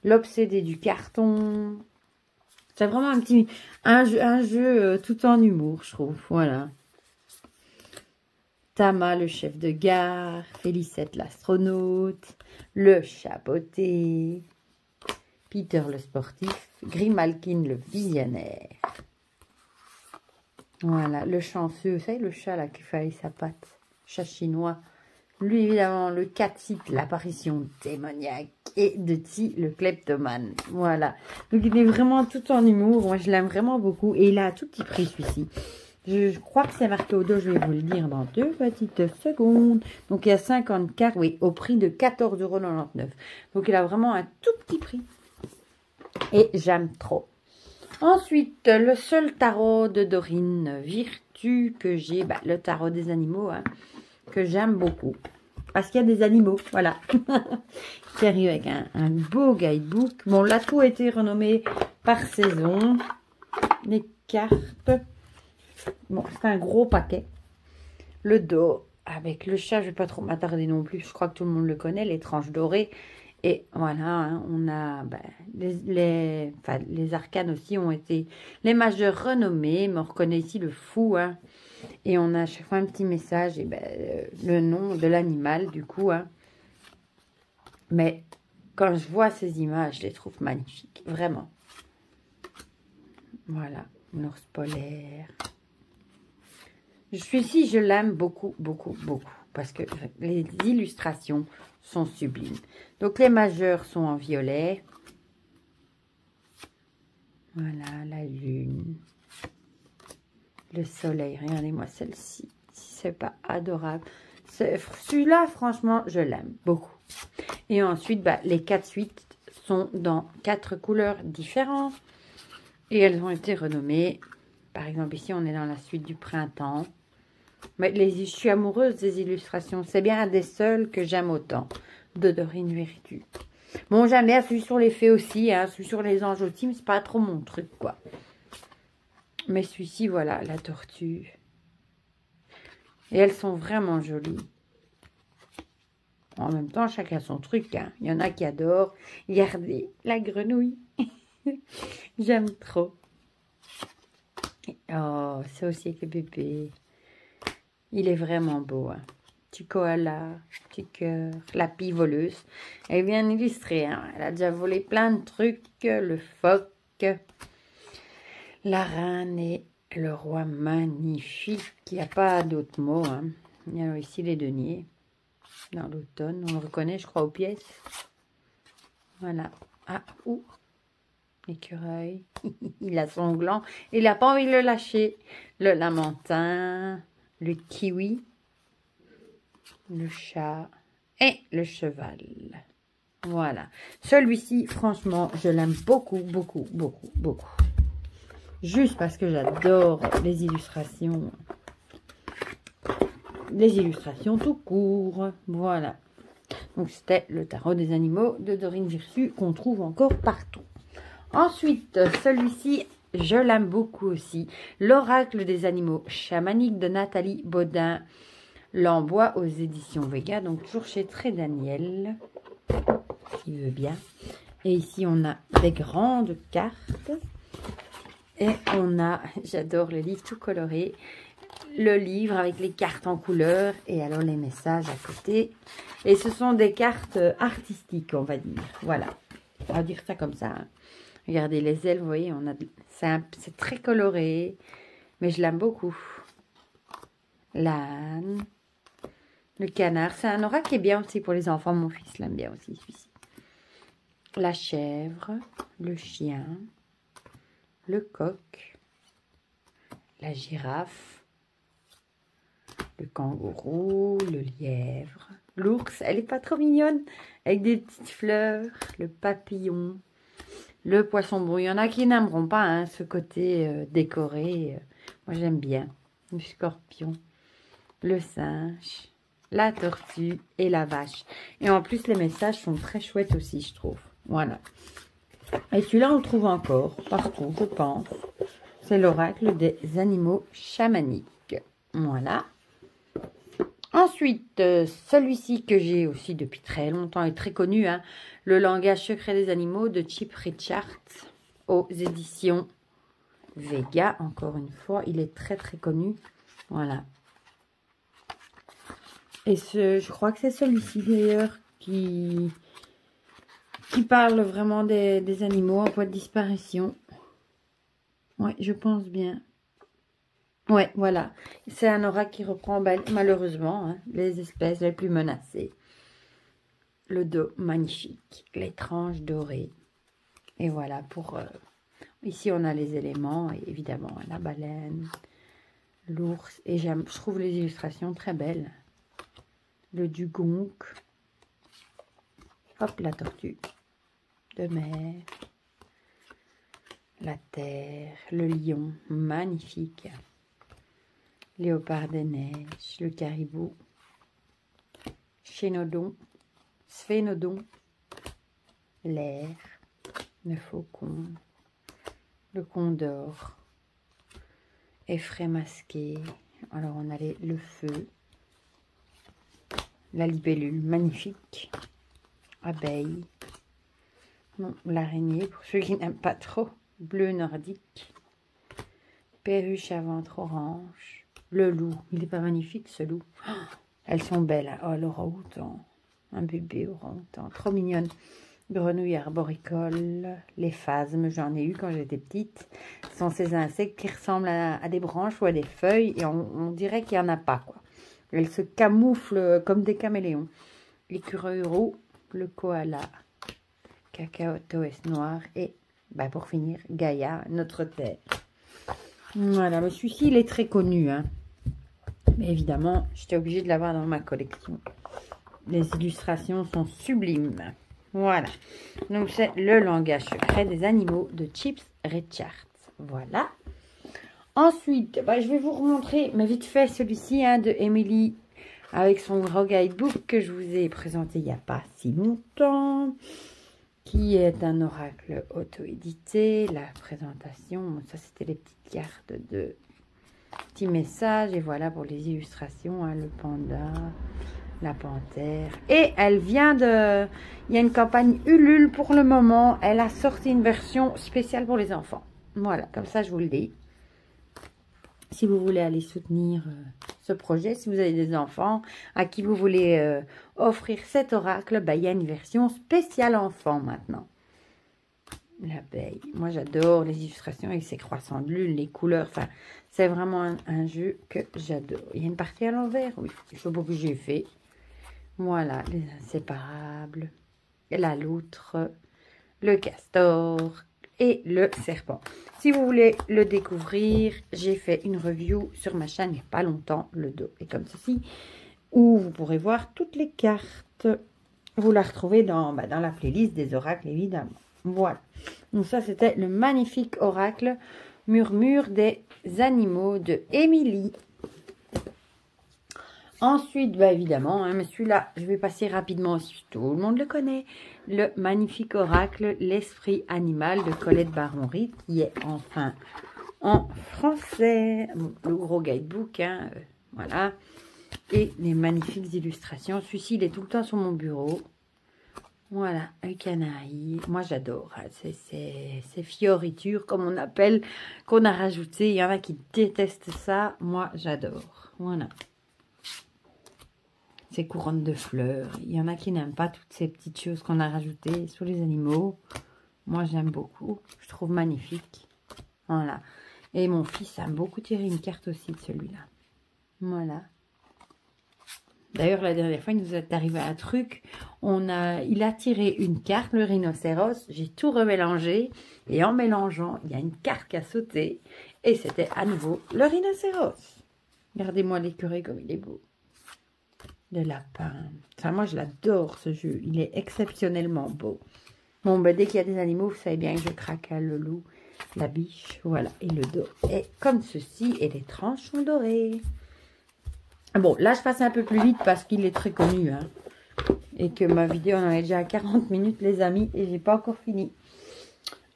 l'obsédé du carton, c'est vraiment un jeu tout en humour, je trouve, voilà. Tama, le chef de gare, Félicette l'astronaute, le chapeauté, Peter le sportif, Grimalkin le visionnaire. Voilà, le chanceux, vous savez, le chat là qui fait avec sa patte, chat chinois. Lui, évidemment, le Catsit, l'apparition démoniaque, et de Ti, le kleptomane. Voilà. Donc, il est vraiment tout en humour. Moi, je l'aime vraiment beaucoup. Et il a un tout petit prix, celui-ci. Je crois que c'est marqué au dos, je vais vous le dire dans 2 petites secondes. Donc, il y a 50 cartes, oui, au prix de 14,99 €. Donc, il a vraiment un tout petit prix. Et j'aime trop. Ensuite, le seul tarot de Dorine Virtue que j'ai, bah, le tarot des animaux, hein, que j'aime beaucoup. Parce qu'il y a des animaux, voilà. Qui arrive avec un beau guidebook. Bon, là, tout a été renommé par saison. Les cartes. Bon, c'est un gros paquet. Le dos, avec le chat, je ne vais pas trop m'attarder non plus. Je crois que tout le monde le connaît, les tranches dorées. Et voilà, hein, on a ben, les arcanes aussi ont été les majeurs renommés, mais on reconnaît ici le fou, hein, et on a à chaque fois un petit message et ben, le nom de l'animal du coup, hein. Mais quand je vois ces images, je les trouve magnifiques, vraiment. Voilà, l'ours polaire. Celui-ci, je l'aime beaucoup, beaucoup, beaucoup, parce que les illustrations sont sublimes. Donc, les majeurs sont en violet. Voilà, la lune. Le soleil. Regardez-moi celle-ci. Si c'est pas adorable. Celui-là, franchement, je l'aime beaucoup. Et ensuite, bah, les 4 suites sont dans 4 couleurs différentes. Et elles ont été renommées. Par exemple, ici, on est dans la suite du printemps. Mais je suis amoureuse des illustrations. C'est bien un des seuls que j'aime autant. De Dorine Virtue. Bon, j'aime bien celui sur les fées aussi, hein, celui sur les anges aussi, mais c'est pas trop mon truc, quoi. Mais celui-ci, voilà, la tortue. Et elles sont vraiment jolies. En même temps, chacun son truc, hein. Il y en a qui adorent. Regardez, la grenouille. J'aime trop. Oh, c'est aussi avec le bébé. Il est vraiment beau, hein. Petit koala, petit cœur, la pie voleuse. Elle est bien illustrée, hein. Elle a déjà volé plein de trucs. Le phoque, la reine et le roi magnifique. Il n'y a pas d'autres mots, hein. Il y a ici les deniers. Dans l'automne, on le reconnaît, je crois, aux pièces. Voilà. Ah, ouh, l'écureuil. Il a son gland. Il n'a pas envie de le lâcher. Le lamentin, le kiwi. Le chat et le cheval. Voilà. Celui-ci, franchement, je l'aime beaucoup, beaucoup, beaucoup, beaucoup. Juste parce que j'adore les illustrations. Les illustrations tout court. Voilà. Donc, c'était le tarot des animaux de Dorine Virtue qu'on trouve encore partout. Ensuite, celui-ci, je l'aime beaucoup aussi. L'oracle des animaux chamaniques de Nathalie Baudin. L'Ambois aux éditions Vega, donc toujours chez Très Daniel, qui veut bien. Et ici, on a des grandes cartes. Et on a, j'adore les livres tout colorés, le livre avec les cartes en couleur et alors les messages à côté. Et ce sont des cartes artistiques, on va dire. Voilà, on va dire ça comme ça. Hein. Regardez les ailes, vous voyez, c'est très coloré, mais je l'aime beaucoup. L'âne, le canard, c'est un oracle qui est bien aussi pour les enfants. Mon fils l'aime bien aussi, celui-ci. La chèvre, le chien, le coq, la girafe, le kangourou, le lièvre, l'ours, elle est pas trop mignonne, avec des petites fleurs, le papillon, le poisson. Bon, il y en a qui n'aimeront pas hein, ce côté décoré. Moi, j'aime bien. Le scorpion, le singe, la tortue et la vache. Et en plus, les messages sont très chouettes aussi, je trouve. Voilà. Et celui-là, on le trouve encore partout, je pense. C'est l'oracle des animaux chamaniques. Voilà. Ensuite, celui-ci que j'ai aussi depuis très longtemps et très connu, hein, le langage secret des animaux de Chip Richards aux éditions Vega. Encore une fois, il est très très connu. Voilà. Et je crois que c'est celui-ci d'ailleurs qui parle vraiment des animaux en voie de disparition. Ouais, je pense bien. Ouais, voilà. C'est un oracle qui reprend malheureusement hein, les espèces les plus menacées. Le dos magnifique, les tranches dorées. Et voilà pour... ici, on a les éléments, et évidemment, la baleine, l'ours. Et je trouve les illustrations très belles. Le dugong. Hop, la tortue de mer. La terre, le lion, magnifique. Léopard des neiges, le caribou, chénodon, sphénodon, l'air, le faucon, le condor, effraie masqué. Alors on a le feu, la libellule, magnifique, abeille, bon, l'araignée pour ceux qui n'aiment pas trop, bleu nordique, perruche à ventre orange. Le loup, il n'est pas magnifique ce loup. Oh, elles sont belles. Oh, l'orang-outan. Un bébé orang-outan. Trop mignonne. Grenouille arboricole. Les phasmes, j'en ai eu quand j'étais petite. Ce sont ces insectes qui ressemblent à des branches ou à des feuilles. Et on dirait qu'il n'y en a pas, quoi. Elles se camouflent comme des caméléons. L'écureuil roux. Le koala. Cacatoès noir. Et, bah, pour finir, Gaïa, notre terre. Voilà, mais celui-ci, il est très connu, hein. Mais évidemment, j'étais obligée de l'avoir dans ma collection. Les illustrations sont sublimes. Voilà. Donc, c'est le langage secret des animaux de Chip Richards. Voilà. Ensuite, bah, je vais vous remontrer, mais vite fait, celui-ci hein, de Emily, avec son gros guidebook que je vous ai présenté il n'y a pas si longtemps, qui est un oracle auto-édité. La présentation, ça, c'était les petites cartes de... petits messages et voilà pour les illustrations hein, le panda, la panthère et elle vient de il y a une campagne Ulule pour le moment, elle a sorti une version spéciale pour les enfants. Voilà, comme ça je vous le dis, si vous voulez aller soutenir ce projet, si vous avez des enfants à qui vous voulez offrir cet oracle, bah, il y a une version spéciale enfant maintenant. L'abeille. Moi, j'adore les illustrations avec ces croissants de lune, les couleurs. Enfin, c'est vraiment un jeu que j'adore. Il y a une partie à l'envers, oui. Je sais pas que j'ai fait. Voilà, les inséparables, la loutre, le castor et le serpent. Si vous voulez le découvrir, j'ai fait une review sur ma chaîne il n'y a pas longtemps. Le dos est comme ceci, où vous pourrez voir toutes les cartes. Vous la retrouvez dans la playlist des oracles, évidemment. Voilà. Donc ça, c'était le magnifique oracle Murmure des animaux de Emily. Ensuite, bah évidemment, hein, mais celui-là, je vais passer rapidement aussi. Tout le monde le connaît. Le magnifique oracle L'esprit animal de Colette Baron-Reid, qui est enfin en français. Bon, le gros guidebook, hein, voilà. Et les magnifiques illustrations. Celui-ci, il est tout le temps sur mon bureau. Voilà, un canari. Moi, j'adore. Hein. C'est fioritures, comme on appelle, qu'on a rajouté. Il y en a qui détestent ça. Moi, j'adore. Voilà. Ces couronnes de fleurs. Il y en a qui n'aiment pas toutes ces petites choses qu'on a rajoutées sur les animaux. Moi, j'aime beaucoup. Je trouve magnifique. Voilà. Et mon fils aime beaucoup tirer une carte aussi de celui-là. Voilà. D'ailleurs, la dernière fois, il nous est arrivé un truc. Il a tiré une carte, le rhinocéros. J'ai tout remélangé. Et en mélangeant, il y a une carte qui a sauté. Et c'était à nouveau le rhinocéros. Regardez-moi l'écureuil comme il est beau. Le lapin. Enfin, moi, je l'adore, ce jeu. Il est exceptionnellement beau. Bon, ben, dès qu'il y a des animaux, vous savez bien que je craque. Hein, le loup, la biche, voilà. Et le dos est comme ceci. Et les tranches sont dorées. Bon, là, je passe un peu plus vite parce qu'il est très connu. Hein, et que ma vidéo en est déjà à 40 minutes, les amis. Et j'ai pas encore fini.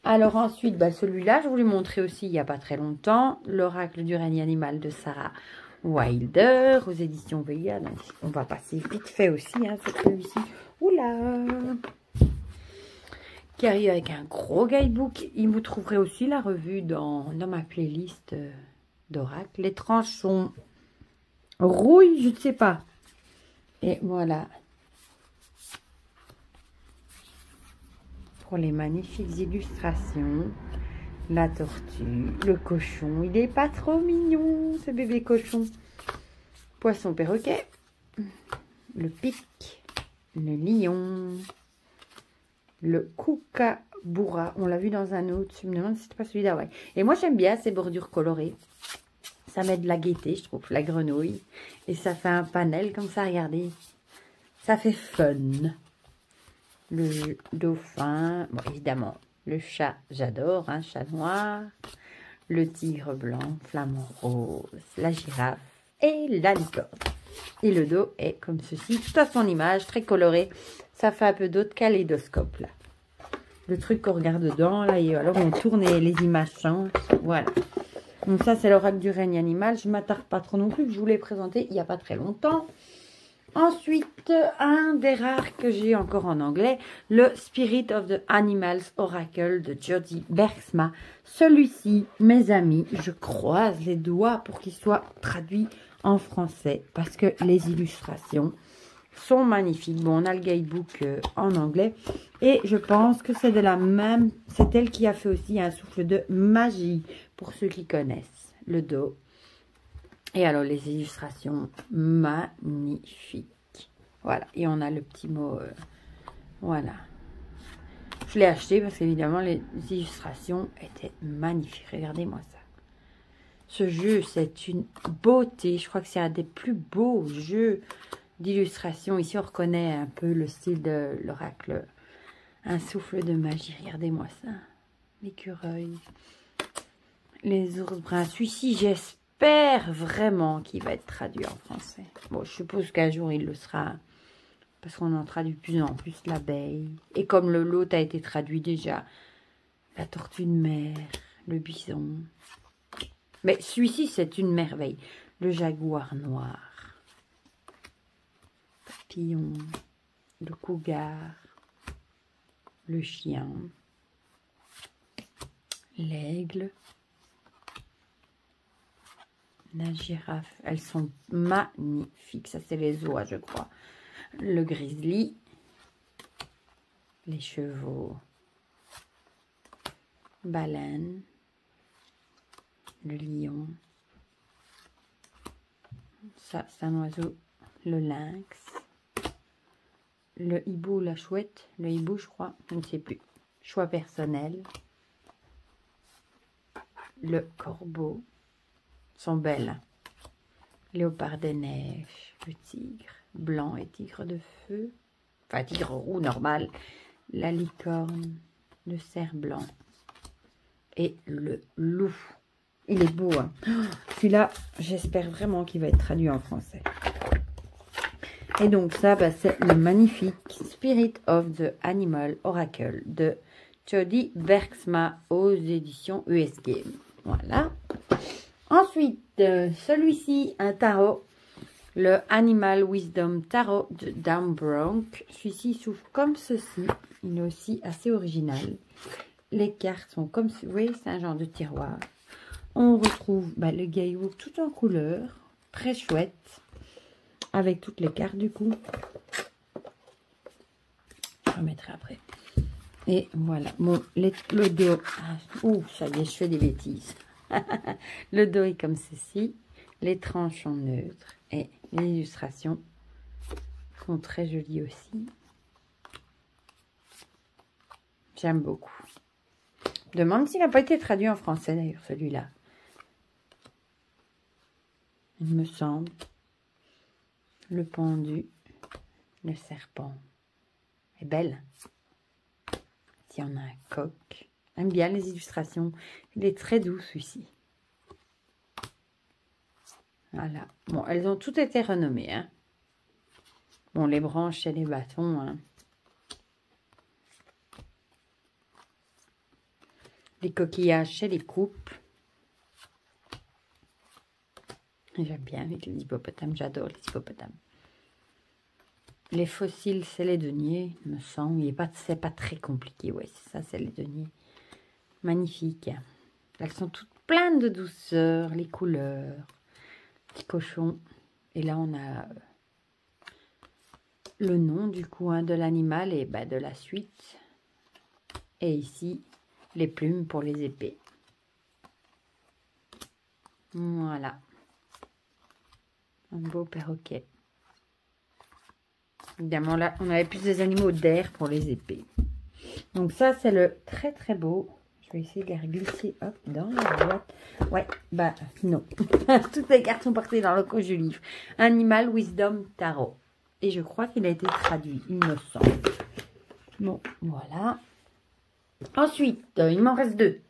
Alors ensuite, bah, celui-là, je vous l'ai montré aussi il n'y a pas très longtemps. L'oracle du règne animal de Sarah Wilder aux éditions VIA. Donc, on va passer vite fait aussi. Hein, c'est celui-ci. Oula! Qui arrive avec un gros guidebook. Il vous trouverez aussi la revue dans ma playlist d'oracle. Les tranches sont rouille, je ne sais pas. Et voilà. Pour les magnifiques illustrations. La tortue, le cochon. Il est pas trop mignon, ce bébé cochon. Poisson perroquet. Le pic. Le lion. Le kookaburra. On l'a vu dans un autre. Je me demande si c'était pas celui-là, ouais. Et moi, j'aime bien ces bordures colorées. Ça met de la gaieté, je trouve, la grenouille. Et ça fait un panel comme ça, regardez. Ça fait fun. Le dauphin, bon, évidemment, le chat, j'adore, hein, chat noir. Le tigre blanc, flamant rose, la girafe et la licorne. Et le dos est comme ceci, tout à son image, très coloré. Ça fait un peu d'autres kaléidoscope, là. Le truc qu'on regarde dedans, là, et alors on tourne et les images changent. Voilà. Donc ça, c'est l'oracle du règne animal. Je ne m'attarde pas trop non plus. Je vous l'ai présenté il n'y a pas très longtemps. Ensuite, un des rares que j'ai encore en anglais, le Spirit of the Animals Oracle de Jody Bergsma. Celui-ci, mes amis, je croise les doigts pour qu'il soit traduit en français parce que les illustrations sont magnifiques. Bon, on a le guidebook en anglais et je pense que c'est de la même, c'est elle qui a fait aussi un souffle de magie pour ceux qui connaissent le dos. Et alors les illustrations magnifiques. Voilà, et on a le petit mot, voilà. Je l'ai acheté parce qu'évidemment les illustrations étaient magnifiques. Regardez-moi ça. Ce jeu, c'est une beauté. Je crois que c'est un des plus beaux jeux d'illustration. Ici, on reconnaît un peu le style de l'oracle. Un souffle de magie. Regardez-moi ça. L'écureuil. Les ours bruns. Celui-ci, j'espère vraiment qu'il va être traduit en français. Bon, je suppose qu'un jour, il le sera. Parce qu'on en traduit de plus en plus l'abeille. Et comme le lot a été traduit déjà. La tortue de mer. Le bison. Mais celui-ci, c'est une merveille. Le jaguar noir. Papillon. Le cougar. Le chien. L'aigle. La girafe. Elles sont magnifiques. Ça, c'est les oies, je crois. Le grizzly. Les chevaux. Baleine. Le lion. Ça, c'est un oiseau. Le lynx. Le hibou, la chouette. Le hibou, je crois. Je ne sais plus. Choix personnel. Le corbeau. Ils sont belles. Léopard des neiges. Le tigre blanc et tigre de feu. Enfin, tigre roux normal. La licorne. Le cerf blanc. Et le loup. Il est beau, hein. Celui-là, j'espère vraiment qu'il va être traduit en français. Et donc ça, bah, c'est le magnifique Spirit of the Animal Oracle de Jody Bergsma aux éditions US Game. Voilà. Ensuite, celui-ci, un tarot. le Animal Wisdom Tarot de Dan Brown. Celui-ci s'ouvre comme ceci. Il est aussi assez original. Les cartes sont comme... Vous voyez, c'est un genre de tiroir. On retrouve le guidebook tout en couleur. Très chouette. Avec toutes les cartes du coup. Je remettrai après. Et voilà. Bon, le dos... ouh, ça y est, je fais des bêtises. Le dos est comme ceci. Les tranches sont neutres. Et les illustrations sont très jolies aussi. J'aime beaucoup. Je demande s'il n'a pas été traduit en français d'ailleurs, celui-là. Il me semble. Le pendu, le serpent. Est belle. S'il y en a un coq. J'aime bien les illustrations. Il est très doux celui-ci. Voilà. Bon, elles ont toutes été renommées. Hein. Bon, les branches et les bâtons. Hein. Les coquillages et les coupes. J'aime bien avec les hippopotames. J'adore les hippopotames. Les fossiles, c'est les deniers, me semble. C'est pas très compliqué. Ouais, c'est ça, c'est les deniers. Magnifique. Elles sont toutes pleines de douceur. Les couleurs. Petit cochon. Et là, on a le nom du coup de l'animal et de la suite. Et ici, les plumes pour les épées. Voilà. Un beau perroquet. Évidemment, là, on avait plus des animaux d'air pour les épées. Donc ça, c'est le très très beau. Je vais essayer de les glisser dans la boîte. Ouais, non. Toutes les cartes sont portées dans le coche du livre. Animal Wisdom Tarot. Et je crois qu'il a été traduit, il me semble. Bon, voilà. Ensuite, il m'en reste deux.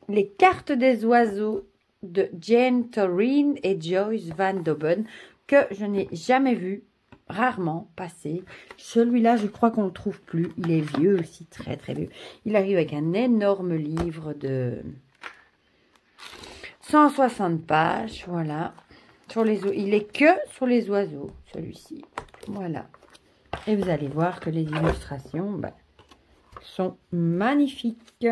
Les cartes des oiseaux de Jane Torrin et Joyce Van Doben que je n'ai jamais vu, rarement passer. Celui-là, je crois qu'on ne le trouve plus. Il est vieux aussi, très très vieux. Il arrive avec un énorme livre de 160 pages, voilà. Il est que sur les oiseaux, celui-ci. Voilà. Et vous allez voir que les illustrations sont magnifiques.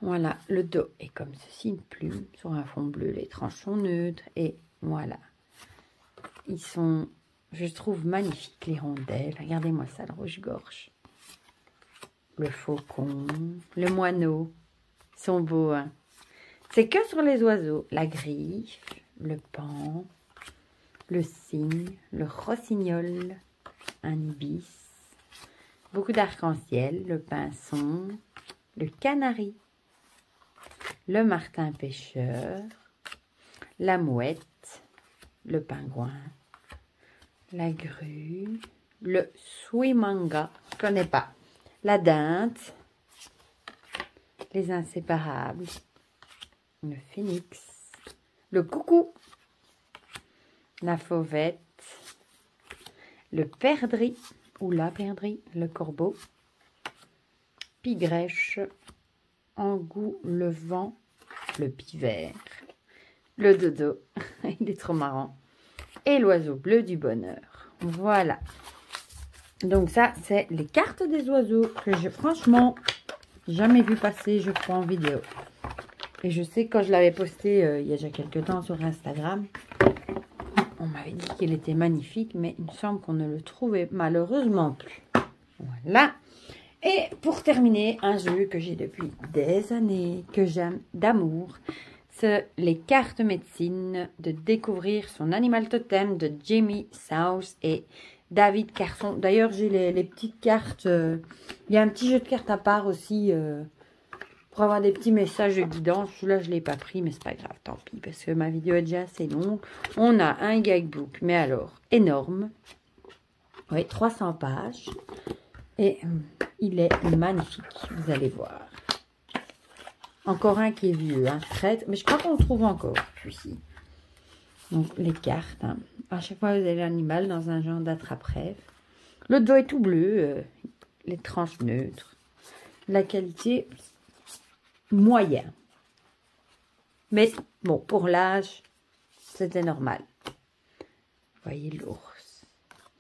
Voilà, le dos est comme ceci, une plume sur un fond bleu. Les tranches sont neutres et voilà. Ils sont, je trouve, magnifiques, les rondelles. Regardez-moi ça, le rouge-gorge. Le faucon, le moineau. Ils sont beaux, hein. C'est que sur les oiseaux. La griffe, le paon, le cygne, le rossignol, un ibis. Beaucoup d'arc-en-ciel, le pinson, le canari. Le martin pêcheur, la mouette, le pingouin, la grue, le suimanga, je ne connais pas, la dinde, les inséparables, le phénix, le coucou, la fauvette, le perdrix ou la perdrix, le corbeau, pigrèche, Angout, le vent, le pivert, le dodo, il est trop marrant, et l'oiseau bleu du bonheur. Voilà. Donc ça, c'est les cartes des oiseaux que j'ai franchement jamais vu passer, je crois, en vidéo. Et je sais que quand je l'avais posté il y a déjà quelques temps sur Instagram, on m'avait dit qu'il était magnifique, mais il me semble qu'on ne le trouvait malheureusement plus. Voilà. Et pour terminer, un jeu que j'ai depuis des années, que j'aime d'amour, c'est les cartes médecine de découvrir son animal totem de Jamie South et David Carson. D'ailleurs, j'ai les petites cartes. Il y a un petit jeu de cartes à part aussi pour avoir des petits messages de guidance. Celui-là, je ne l'ai pas pris, mais c'est pas grave, tant pis, parce que ma vidéo est déjà assez longue. On a un guidebook, mais alors, énorme. Oui, 300 pages. Et il est magnifique, vous allez voir. Encore un qui est vieux, hein, mais je crois qu'on le trouve encore, celui-ci. Donc, les cartes. Hein. À chaque fois, vous avez l'animal dans un genre d'attrape-rêve. Le dos est tout bleu, les tranches neutres. La qualité, moyen. Mais bon, pour l'âge, c'était normal. Vous voyez l'ours,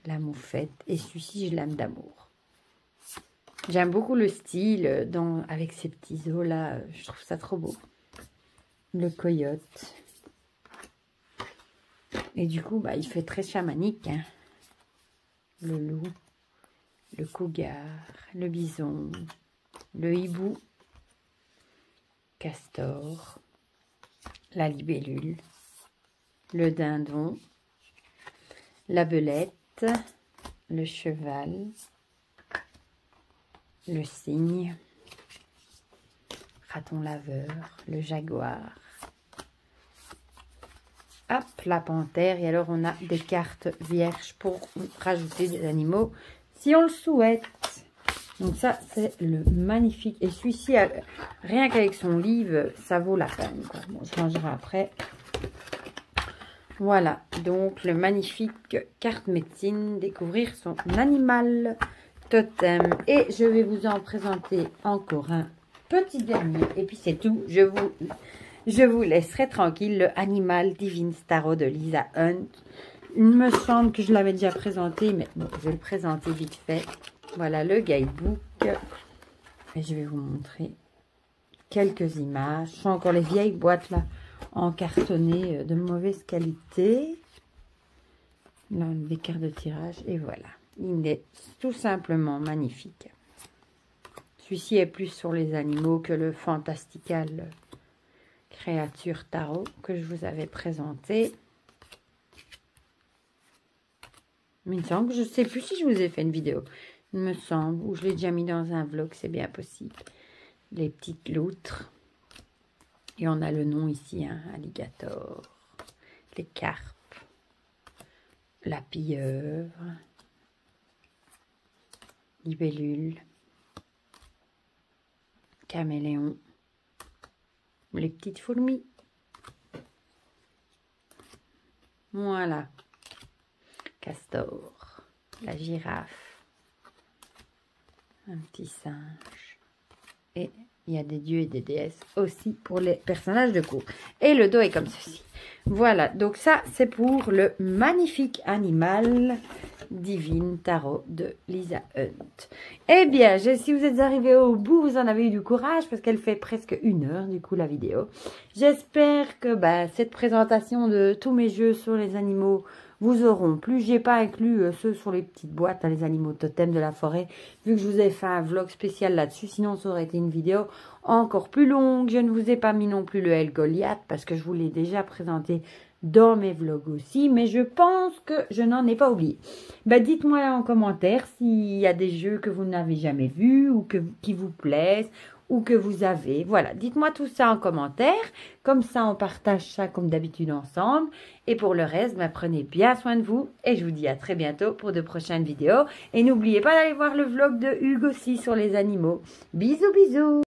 la moufette. Et celui-ci, je l'aime d'amour. J'aime beaucoup le style avec ces petits os là. Je trouve ça trop beau. Le coyote. Et du coup, bah, il fait très chamanique. Hein. Le loup, le cougar, le bison, le hibou, castor, la libellule, le dindon, la belette, le cheval, le cygne, raton laveur, le jaguar. Hop, la panthère. Et alors, on a des cartes vierges pour rajouter des animaux si on le souhaite. Donc ça, c'est le magnifique. Et celui-ci, rien qu'avec son livre, ça vaut la peine, quoi. Bon, je changerai après. Voilà, donc le magnifique carte médecine. Découvrir son animal totem. Et je vais vous en présenter encore un petit dernier. Et puis c'est tout. Je vous laisserai tranquille, le Animal Divine Tarot de Lisa Hunt. Il me semble que je l'avais déjà présenté, mais bon, je vais le présenter vite fait. Voilà le guidebook. Et je vais vous montrer quelques images. Ce sont encore les vieilles boîtes là, en cartonné de mauvaise qualité. Là, des cartes de tirage. Et voilà. Il est tout simplement magnifique. Celui-ci est plus sur les animaux que le Fantastical Créature Tarot que je vous avais présenté. Mais il me semble, je ne sais plus si je vous ai fait une vidéo. Il me semble, ou je l'ai déjà mis dans un vlog, c'est bien possible. Les petites loutres. Et on a le nom ici, hein, alligator. Les carpes. La pieuvre. Libellule. Caméléon. Les petites fourmis. Voilà. Castor. La girafe. Un petit singe. Et il y a des dieux et des déesses aussi pour les personnages de cour. Et le dos est comme ceci. Voilà. Donc ça, c'est pour le magnifique Animal Divine Tarot de Lisa Hunt. Eh bien, si vous êtes arrivés au bout, vous en avez eu du courage parce qu'elle fait presque 1 heure du coup la vidéo. J'espère que cette présentation de tous mes jeux sur les animaux vous auront plu. J'ai pas inclus ceux sur les petites boîtes, les animaux totems de la forêt, vu que je vous ai fait un vlog spécial là-dessus. Sinon, ça aurait été une vidéo encore plus longue. Je ne vous ai pas mis non plus le El Goliath parce que je vous l'ai déjà présenté dans mes vlogs aussi, mais je pense que je n'en ai pas oublié. Dites-moi en commentaire s'il y a des jeux que vous n'avez jamais vus ou qui vous plaisent ou que vous avez. Voilà, dites-moi tout ça en commentaire. Comme ça, on partage ça comme d'habitude ensemble. Et pour le reste, prenez bien soin de vous. Et je vous dis à très bientôt pour de prochaines vidéos. Et n'oubliez pas d'aller voir le vlog de Hugues aussi sur les animaux. Bisous, bisous!